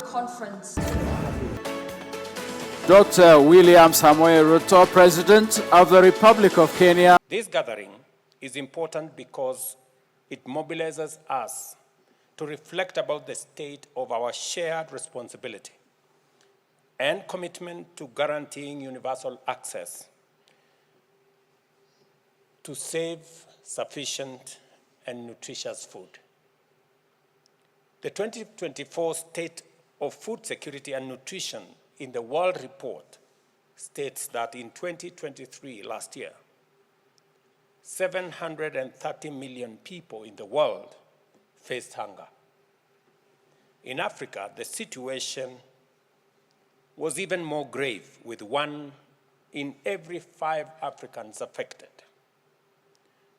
Conference. Dr. William Samoei Ruto, President of the Republic of Kenya. This gathering is important because it mobilizes us to reflect about the state of our shared responsibility and commitment to guaranteeing universal access to safe, sufficient, and nutritious food. The 2024 State of Food Security and Nutrition in the World Report states that in 2023, last year, 730 million people in the world faced hunger. In Africa, the situation was even more grave, with 1 in every 5 Africans affected.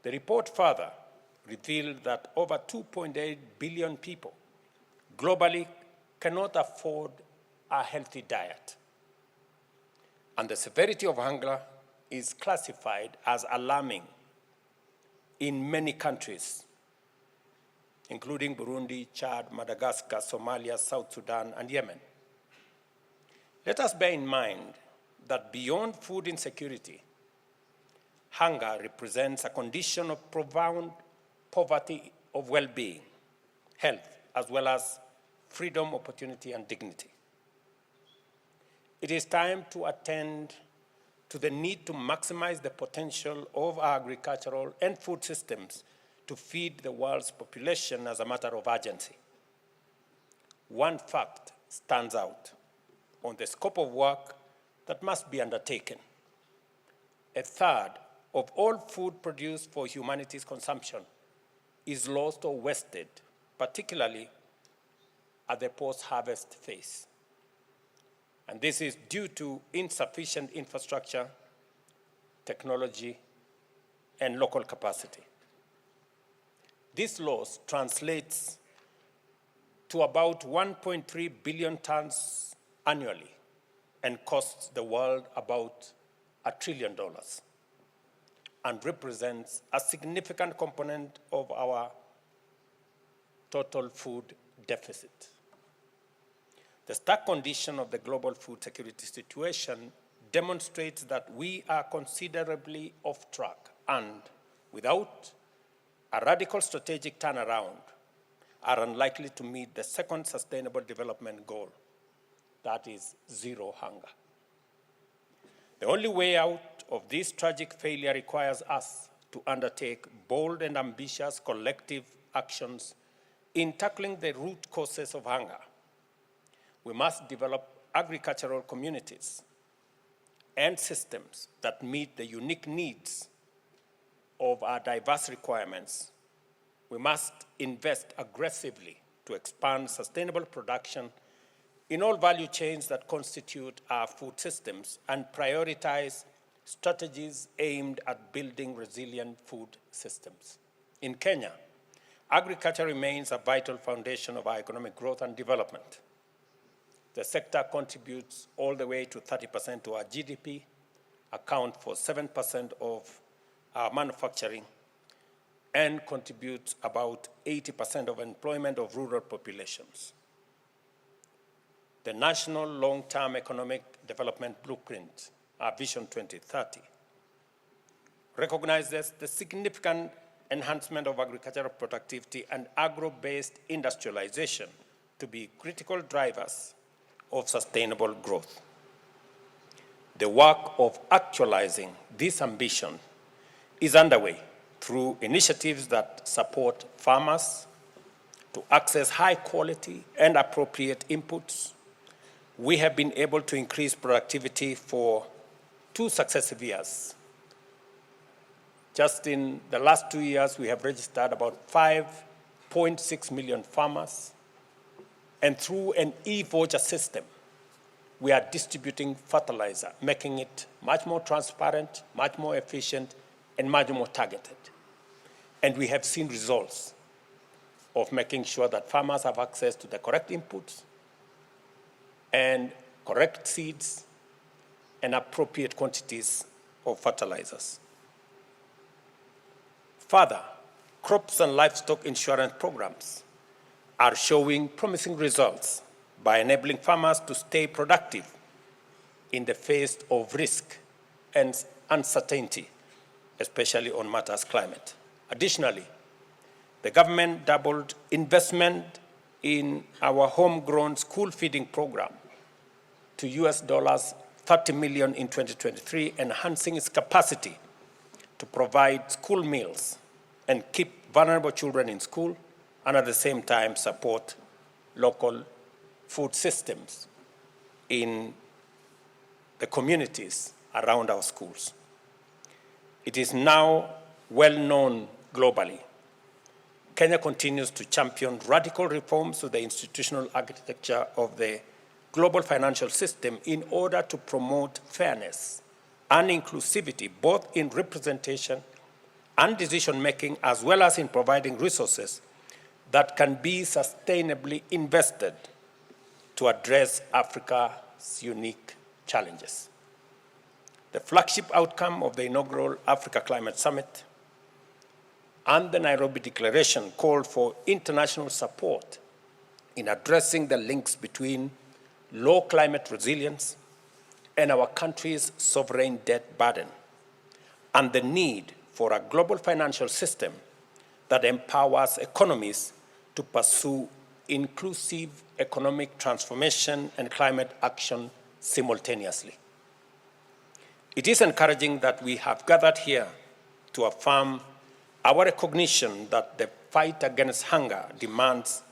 The report further revealed that over 2.8 billion people globally cannot afford a healthy diet. And the severity of hunger is classified as alarming in many countries, including Burundi, Chad, Madagascar, Somalia, South Sudan, and Yemen. Let us bear in mind that beyond food insecurity, hunger represents a condition of profound poverty of well-being, health, as well as freedom, opportunity, and dignity. It is time to attend to the need to maximize the potential of our agricultural and food systems to feed the world's population as a matter of urgency. One fact stands out on the scope of work that must be undertaken. 1/3 of all food produced for humanity's consumption is lost or wasted, particularly at the post-harvest phase. And this is due to insufficient infrastructure, technology, and local capacity. This loss translates to about 1.3 billion tons annually and costs the world about $1 trillion and represents a significant component of our total food deficit. The stark condition of the global food security situation demonstrates that we are considerably off track and, without a radical strategic turnaround, are unlikely to meet the second Sustainable Development Goal, that is zero hunger. The only way out of this tragic failure requires us to undertake bold and ambitious collective actions in tackling the root causes of hunger. We must develop agricultural communities and systems that meet the unique needs of our diverse requirements. We must invest aggressively to expand sustainable production in all value chains that constitute our food systems and prioritize strategies aimed at building resilient food systems. In Kenya, agriculture remains a vital foundation of our economic growth and development. The sector contributes all the way to 30% to our GDP, account for 7% of our manufacturing, and contributes about 80% of employment of rural populations. The National Long-Term Economic Development Blueprint, our Vision 2030, recognizes the significant enhancement of agricultural productivity and agro-based industrialization to be critical drivers of sustainable growth. The work of actualizing this ambition is underway through initiatives that support farmers to access high quality and appropriate inputs. We have been able to increase productivity for 2 successive years. Just in the last 2 years, we have registered about 5.6 million farmers. And through an e-voucher system, we are distributing fertilizer, making it much more transparent, much more efficient, and much more targeted. And we have seen results of making sure that farmers have access to the correct inputs and correct seeds and appropriate quantities of fertilizers. Further, crops and livestock insurance programs are showing promising results by enabling farmers to stay productive in the face of risk and uncertainty, especially on matters climate. Additionally, the government doubled investment in our homegrown school feeding program to US $30 million in 2023, enhancing its capacity to provide school meals and keep vulnerable children in school, and at the same time support local food systems in the communities around our schools. It is now well known globally. Kenya continues to champion radical reforms to the institutional architecture of the global financial system in order to promote fairness and inclusivity, both in representation and decision-making, as well as in providing resources that can be sustainably invested to address Africa's unique challenges. The flagship outcome of the inaugural Africa Climate Summit and the Nairobi Declaration called for international support in addressing the links between low climate resilience and our country's sovereign debt burden, and the need for a global financial system that empowers economies to pursue inclusive economic transformation and climate action simultaneously. It is encouraging that we have gathered here to affirm our recognition that the fight against hunger demands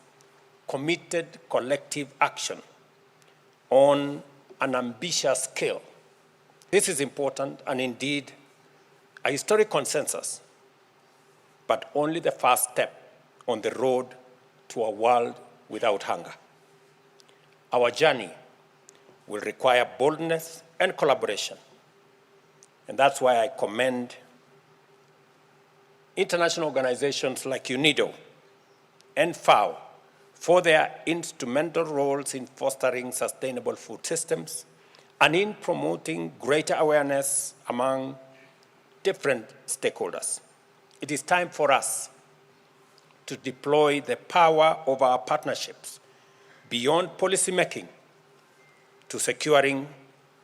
committed collective action on an ambitious scale. This is important and indeed a historic consensus, but only the first step on the road to a world without hunger. Our journey will require boldness and collaboration, and that's why I commend international organizations like UNIDO and FAO for their instrumental roles in fostering sustainable food systems and in promoting greater awareness among different stakeholders. It is time for us to deploy the power of our partnerships beyond policymaking to securing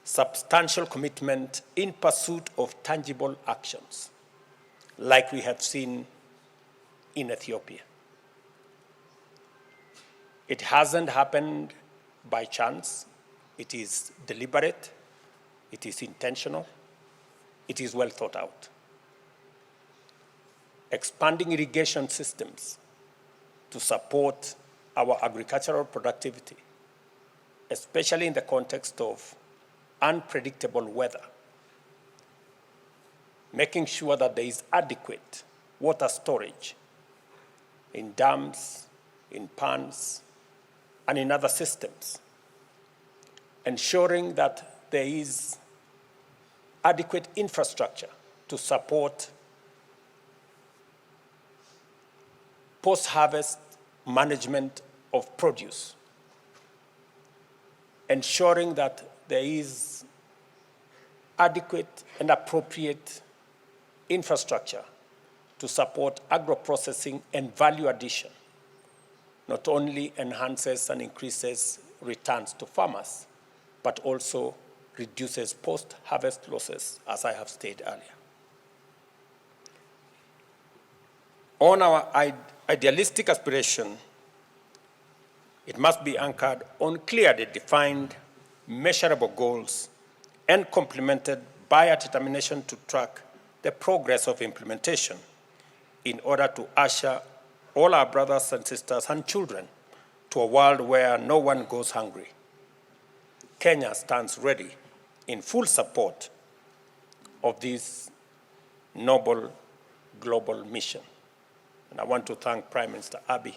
substantial commitment in pursuit of tangible actions, like we have seen in Ethiopia. It hasn't happened by chance. It is deliberate, it is intentional, it is well thought out. Expanding irrigation systems to support our agricultural productivity, especially in the context of unpredictable weather, making sure that there is adequate water storage in dams, in ponds, and in other systems, ensuring that there is adequate infrastructure to support post-harvest management of produce, ensuring that there is adequate and appropriate infrastructure to support agro-processing and value addition, not only enhances and increases returns to farmers, but also reduces post-harvest losses, as I have stated earlier. On our idealistic aspiration, it must be anchored on clearly defined, measurable goals and complemented by a determination to track the progress of implementation in order to usher all our brothers and sisters and children to a world where no one goes hungry. Kenya stands ready in full support of this noble global mission. And I want to thank Prime Minister Abiy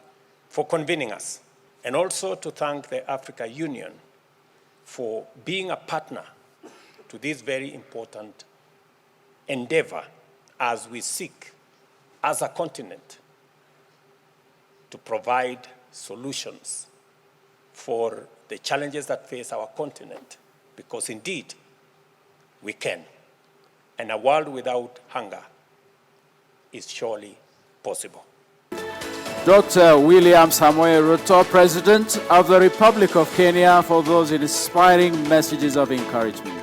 for convening us, and also to thank the African Union for being a partner to this very important endeavor as we seek, as a continent, to provide solutions for the challenges that face our continent, because indeed we can. And a world without hunger is surely possible. Dr. William Samoei Ruto, President of the Republic of Kenya, for those inspiring messages of encouragement.